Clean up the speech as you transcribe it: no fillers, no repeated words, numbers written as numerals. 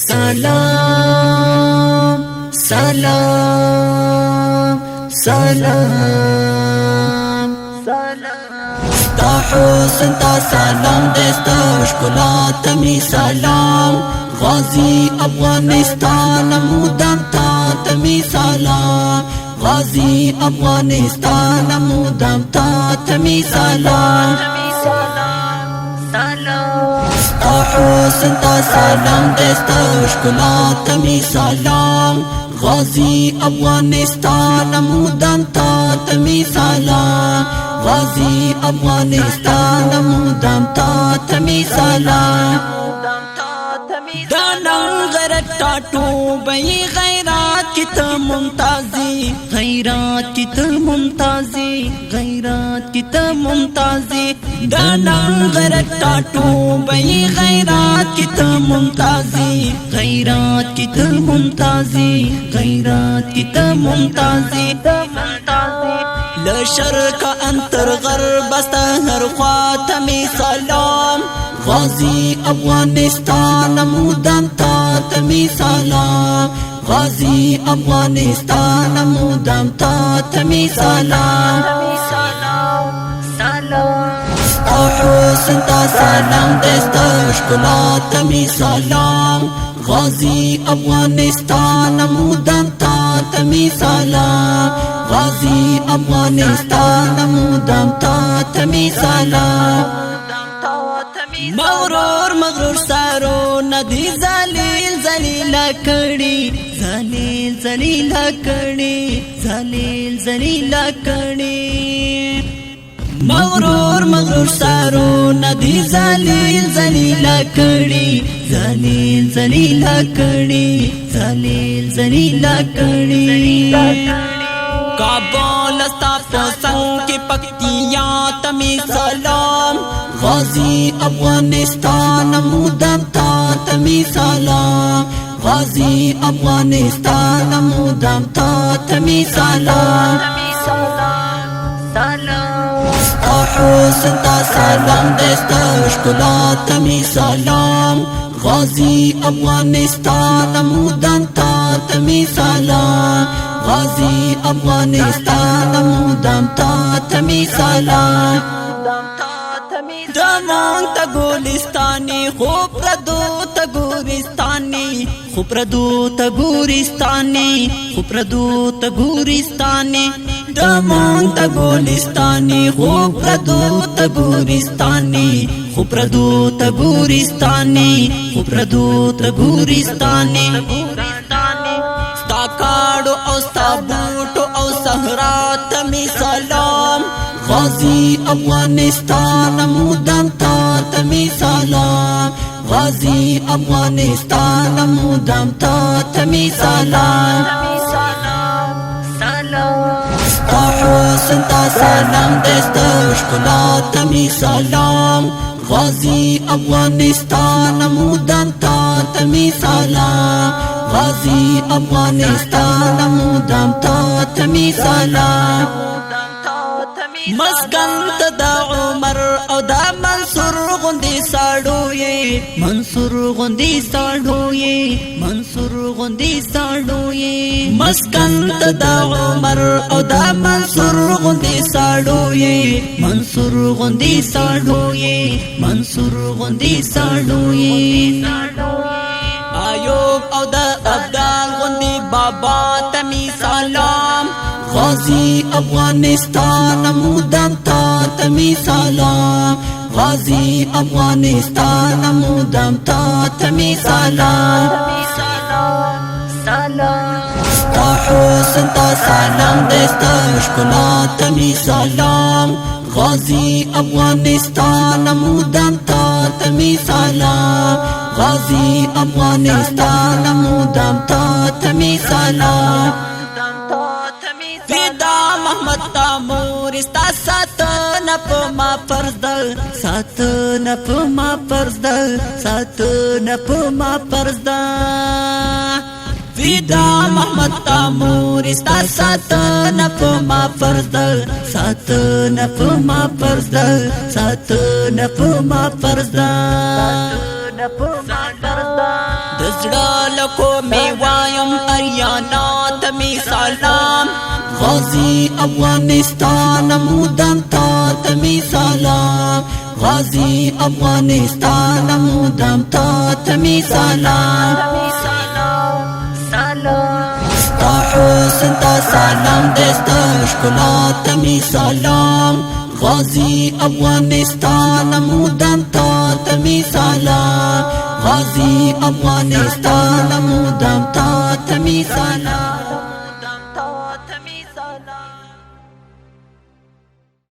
سلام سلام سلام ستا حسن تا سلام دستا شکلا تمی سلام غازی افغانستان مودم تا تمی سلام غازی افغانستان مودم تا تمی سلام ستا حسن تا سلام دستا شکلا تمی سلام غازی افغانستان مودم تا تمی سلام غازی افغانستان مودم تا تمی سلام دانم غیرت ٹاٹو بئی غیرات کی تا ممتازی غیرات کی تا ممتازی غیرات کی تا ممتازی دانم غیرت ٹاٹو بئی غیرات کی تا ممتازی غیرات کی تا ممتازی غیرات کی تا ممتازی لشر کا انتر غرب استا ہر خوات می سلام غازی افغانستان مودم تا تمی سلام غازی افغانستان مودم تا تمی سلام ستا حسن تا سلام دستا شکلا تمی سلام غازی افغانستان مودم تا تمی سلام غازی افغانستان مودم تا تمی سلام مغرور مغرور سارو ندی زلیل زلیلا کڑی زلیل زلیلا کڑی زلیل زلیلا کڑی مغرور مغرور سارو ندی زلیل زلیلا کڑی زلیل زلیلا کڑی زلیل زلیلا کڑی کابل استا پسنگ کی پکتیاں تمی سلام غازی افغانستان مودم تا تمی سلام غازی افغانستان مودم تا تمی سلام ستا حسن تا سلام دستا شکلا تمی سلام غازی افغانستان مودم تا تمی سلام غازی افغانستان مودم تا تمی سلام دمان تا گولستانی خوب ردو تا گورستانی خوب ردو تا گورستانی خوب ردو تا گورستانی دمان تا گولستانی خوب ردو تا گورستانی خوب ردو تا گورستانی خوب ردو تا گورستانی ستا کاڑو او ستا بوٹو او سہرا تمی سلام غازی افغانستان مودم تا تمی سلام غازی افغانستان مودم تا تمی سلام ستا حسن تا سلام دستا شکلا تمی سلام غازی افغانستان مودم تا تمی سلام غازی افغانستان مودم تا تمی سلام مسکن تا دا عمر او دا منصور غندی ساڑوئے منصور غندی ساڑوئے منصور غندی ساڑوئے مسکن تا دا عمر او دا منصور غندی ساڑوئے منصور غندی ساڑوئے منصور غندی ساڑوئے ایوب او دا ابدال غندی بابا تمی سلام غازی افغانستان مودم تا تمی سلام غازی افغانستان مودم تا تمی سلام ستا حسن تا سلام دستا شکلا تمی سلام غازی افغانستان مودم تا تمی سلام غازی افغانستان مودم تا تمی سلام محمد تامور استا ساتنا پا ما فرض دل ساتنا پا ما فرض دل ساتنا پا ما فرض دل فیدا محمد تامور استا ساتنا پا ما فرض دل ساتنا پا ما فرض دل ساتنا پا ما فرض دل د دزړه لکو می وایم اریانا تمی سلام غازی افغانستان مودم تا تمی سلام غازی افغانستان مودم تا تمی سلام ستا حسن تا سلام دستا شکلا تمی سلام غازی افغانستان مودم تا تمی سلام غازی افغانستان مودم تا تمی سلام